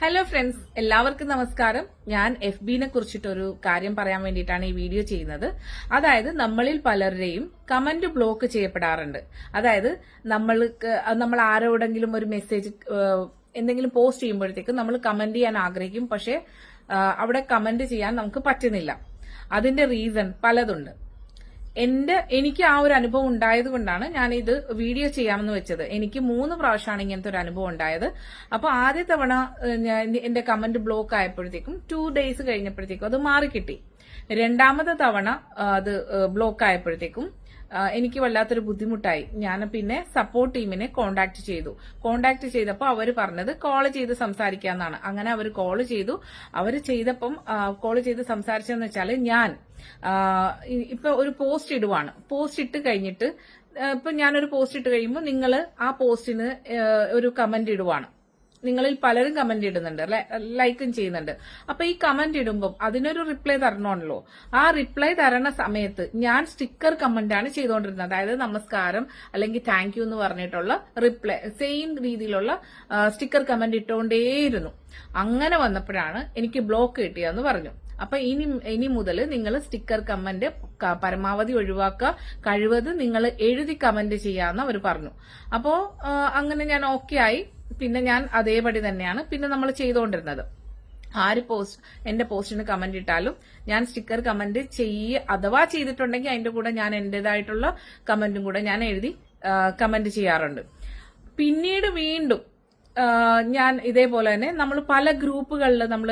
Hello friends, എല്ലാവർക്കും നമസ്കാരം. ഞാൻ FBനെ കുറിച്ചിട്ടൊരു കാര്യം പറയാൻ വേണ്ടിയിട്ടാണ് ഈ വീഡിയോ ചെയ്യുന്നത്. അതായത് നമ്മളിൽ പലരുടെയും കമന്റ് ബ്ലോക്ക് ചെയ്യപ്പെടാറുണ്ട്. അതായത് നമ്മൾ ആരോടെങ്കിലും ഒരു മെസ്സേജ് എന്തെങ്കിലും പോസ്റ്റ് ചെയ്യുമ്പോഴത്തേക്ക് നമ്മൾ കമന്റ് ചെയ്യാൻ ആഗ്രഹിക്കും, പക്ഷെ അവിടെ കമന്റ് ചെയ്യാൻ നമുക്ക് പറ്റുന്നില്ല. അതിന്റെ റീസൺ പലതുണ്ട്. എനിക്ക് ആ ഒരു അനുഭവം ഉണ്ടായത് കൊണ്ടാണ് ഞാൻ ഇത് വീഡിയോ ചെയ്യാമെന്ന് വെച്ചത്. എനിക്ക് 3 പ്രാവശ്യമാണ് ഇങ്ങനത്തെ ഒരു അനുഭവം ഉണ്ടായത്. അപ്പൊ ആദ്യ തവണ എന്റെ കമന്റ് ബ്ലോക്ക് ആയപ്പോഴത്തേക്കും 2 ഡേയ്സ് കഴിഞ്ഞപ്പോഴത്തേക്കും അത് മാറിക്കിട്ടി. രണ്ടാമത്തെ തവണ അത് ബ്ലോക്ക് ആയപ്പോഴത്തേക്കും എനിക്ക് വല്ലാത്തൊരു ബുദ്ധിമുട്ടായി. ഞാൻ പിന്നെ സപ്പോർട്ട് ടീമിനെ കോണ്ടാക്ട് ചെയ്തപ്പോൾ അവർ പറഞ്ഞത് കോൾ ചെയ്ത് സംസാരിക്കാന്നാണ്. അങ്ങനെ അവർ കോൾ ചെയ്തു. അവർ ചെയ്തപ്പം കോൾ ചെയ്ത് സംസാരിച്ചെന്ന് വെച്ചാൽ ഞാൻ ഇപ്പൊ ഒരു പോസ്റ്റ് ഇടുവാണ്. പോസ്റ്റ് ഇട്ട് കഴിഞ്ഞിട്ട് ഇപ്പൊ ഞാനൊരു പോസ്റ്റ് ഇട്ട് കഴിയുമ്പോൾ നിങ്ങൾ ആ പോസ്റ്റിന് ഒരു കമന്റ് ഇടുവാണ്. നിങ്ങളിൽ പലരും കമന്റ് ഇടുന്നുണ്ട്, ലൈക്കും ചെയ്യുന്നുണ്ട്. അപ്പൊ ഈ കമന്റ് ഇടുമ്പോൾ അതിനൊരു റിപ്ലൈ തരണമല്ലോ. ആ റിപ്ലൈ തരണ സമയത്ത് ഞാൻ സ്റ്റിക്കർ കമന്റ് ആണ് ചെയ്തുകൊണ്ടിരുന്നത്. അതായത് നമസ്കാരം അല്ലെങ്കിൽ താങ്ക് യു എന്ന് പറഞ്ഞിട്ടുള്ള റിപ്ലൈ സെയിം രീതിയിലുള്ള സ്റ്റിക്കർ കമന്റ് ഇട്ടുകൊണ്ടേയിരുന്നു. അങ്ങനെ വന്നപ്പോഴാണ് എനിക്ക് ബ്ലോക്ക് കിട്ടിയെന്ന് പറഞ്ഞു. അപ്പൊ ഇനി മുതൽ നിങ്ങൾ സ്റ്റിക്കർ കമന്റ് പരമാവധി ഒഴിവാക്കുക, കഴിവത് നിങ്ങൾ എഴുതി കമന്റ് ചെയ്യാന്ന് അവർ പറഞ്ഞു. അപ്പോ അങ്ങനെ ഞാൻ ഓക്കെ ആയി. പിന്നെ ഞാൻ അതേപടി തന്നെയാണ് പിന്നെ നമ്മൾ ചെയ്തുകൊണ്ടിരുന്നത്. എന്റെ പോസ്റ്റിന് കമന്റ് ഇട്ടാലും ഞാൻ സ്റ്റിക്കർ കമന്റ് അഥവാ ചെയ്തിട്ടുണ്ടെങ്കിൽ അതിന്റെ കൂടെ ഞാൻ എന്റേതായിട്ടുള്ള കമന്റും കൂടെ ഞാൻ എഴുതി കമന്റ് ചെയ്യാറുണ്ട്. പിന്നീട് വീണ്ടും ഞാൻ ഇതേപോലെ തന്നെ നമ്മൾ പല ഗ്രൂപ്പുകളിൽ നമ്മൾ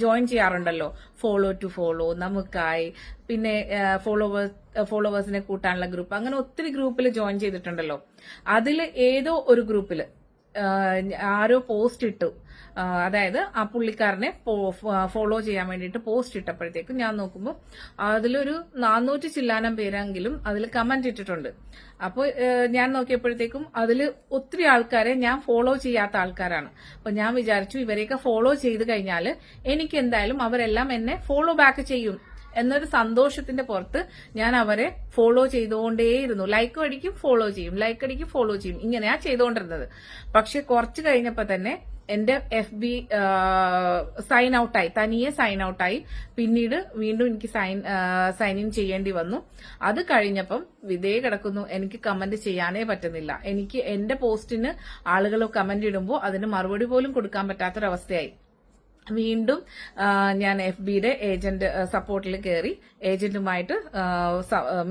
ജോയിൻ ചെയ്യാറുണ്ടല്ലോ. ഫോളോ ടു ഫോളോ, നമുക്കായി, പിന്നെ ഫോളോവേഴ്സിനെ കൂട്ടാനുള്ള ഗ്രൂപ്പ്, അങ്ങനെ ഒത്തിരി ഗ്രൂപ്പിൽ ജോയിൻ ചെയ്തിട്ടുണ്ടല്ലോ. അതിൽ ഏതോ ഒരു ഗ്രൂപ്പിൽ ആരോ പോസ്റ്റ് ഇട്ടു. അതായത് ആ പുള്ളിക്കാരനെ ഫോളോ ചെയ്യാൻ വേണ്ടിയിട്ട് പോസ്റ്റ് ഇട്ടപ്പോഴത്തേക്കും ഞാൻ നോക്കുമ്പോൾ അതിലൊരു 400 ചില്ലാനം പേരെങ്കിലും അതിൽ കമന്റ് ഇട്ടിട്ടുണ്ട്. അപ്പോൾ ഞാൻ നോക്കിയപ്പോഴത്തേക്കും അതിൽ ഒത്തിരി ആൾക്കാരെ ഞാൻ ഫോളോ ചെയ്യാത്ത ആൾക്കാരാണ്. അപ്പൊ ഞാൻ വിചാരിച്ചു ഇവരെയൊക്കെ ഫോളോ ചെയ്ത് കഴിഞ്ഞാൽ എനിക്ക് എന്തായാലും അവരെല്ലാം എന്നെ ഫോളോ ബാക്ക് ചെയ്യും എന്നൊരു സന്തോഷത്തിന്റെ പുറത്ത് ഞാൻ അവരെ ഫോളോ ചെയ്തുകൊണ്ടേയിരുന്നു. ലൈക്ക് അടിക്കും, ഫോളോ ചെയ്യും, ലൈക്ക് അടിക്കും, ഫോളോ ചെയ്യും, ഇങ്ങനെയാ ചെയ്തുകൊണ്ടിരുന്നത്. പക്ഷെ കുറച്ച് കഴിഞ്ഞപ്പോ തന്നെ എന്റെ FB സൈൻ ഔട്ടായി, തനിയെ സൈൻ ഔട്ടായി. പിന്നീട് വീണ്ടും എനിക്ക് സൈൻ ഇൻ ചെയ്യേണ്ടി വന്നു. അത് കഴിഞ്ഞപ്പം വിതേ കിടക്കുന്നു, എനിക്ക് കമന്റ് ചെയ്യാനേ പറ്റുന്നില്ല. എനിക്ക് എന്റെ പോസ്റ്റിന് ആളുകൾ കമന്റ് ഇടുമ്പോൾ അതിന് മറുപടി പോലും കൊടുക്കാൻ പറ്റാത്തൊരവസ്ഥയായി. വീണ്ടും ഞാൻ FBയുടെ ഏജന്റ് സപ്പോർട്ടിൽ കയറി ഏജന്റുമായിട്ട്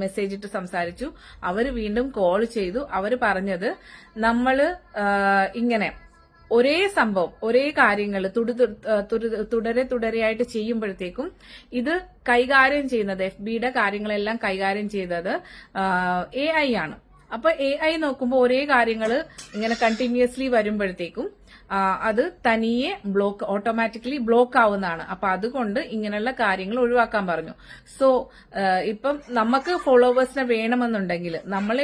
മെസ്സേജ് ഇട്ട് സംസാരിച്ചു. അവര് വീണ്ടും കോൾ ചെയ്തു. അവര് പറഞ്ഞത് നമ്മള് ഇങ്ങനെ ഒരേ സംഭവം, ഒരേ കാര്യങ്ങൾ തുടരെയായിട്ട് ചെയ്യുമ്പോഴത്തേക്കും ഇത് കൈകാര്യം ചെയ്യുന്നത്, FBയുടെ കാര്യങ്ങളെല്ലാം കൈകാര്യം ചെയ്തത് AI ആണ്. അപ്പൊ AI നോക്കുമ്പോൾ ഒരേ കാര്യങ്ങൾ ഇങ്ങനെ കണ്ടിന്യൂസ്ലി വരുമ്പോഴത്തേക്കും അത് തനിയെ ഓട്ടോമാറ്റിക്കലി ബ്ലോക്ക് ആവുന്നതാണ്. അപ്പൊ അതുകൊണ്ട് ഇങ്ങനെയുള്ള കാര്യങ്ങൾ ഒഴിവാക്കാൻ പറഞ്ഞു. സോ ഇപ്പം നമുക്ക് ഫോളോവേഴ്സിനെ വേണമെന്നുണ്ടെങ്കിൽ നമ്മൾ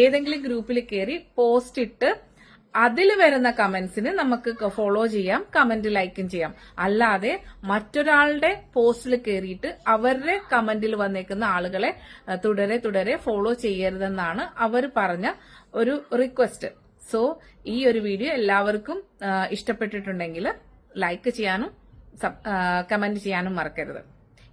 ഏതെങ്കിലും ഗ്രൂപ്പിൽ കയറി പോസ്റ്റ് ഇട്ട് അതിൽ വരുന്ന കമന്റ്സിന് നമുക്ക് ഫോളോ ചെയ്യാം, കമന്റ് ലൈക്കും ചെയ്യാം. അല്ലാതെ മറ്റൊരാളുടെ പോസ്റ്റിൽ കയറിയിട്ട് അവരുടെ കമന്റിൽ വന്നേക്കുന്ന ആളുകളെ തുടരെ ഫോളോ ചെയ്യരുതെന്നാണ് അവർ പറഞ്ഞ ഒരു റിക്വസ്റ്റ്. സോ ഈ ഒരു വീഡിയോ എല്ലാവർക്കും ഇഷ്ടപ്പെട്ടിട്ടുണ്ടെങ്കിൽ ലൈക്ക് ചെയ്യാനും കമന്റ് ചെയ്യാനും മറക്കരുത്.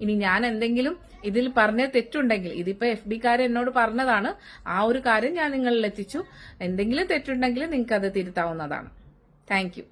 ഇനി ഞാൻ എന്തെങ്കിലും ഇതിൽ പറഞ്ഞ തെറ്റുണ്ടെങ്കിൽ, ഇതിപ്പോ FBക്കാരൻ എന്നോട് പറഞ്ഞതാണ്, ആ ഒരു കാര്യം ഞാൻ നിങ്ങളിൽ എത്തിച്ചു. എന്തെങ്കിലും തെറ്റുണ്ടെങ്കിൽ നിങ്ങൾക്ക് അത് തിരുത്താവുന്നതാണ്. Thank you.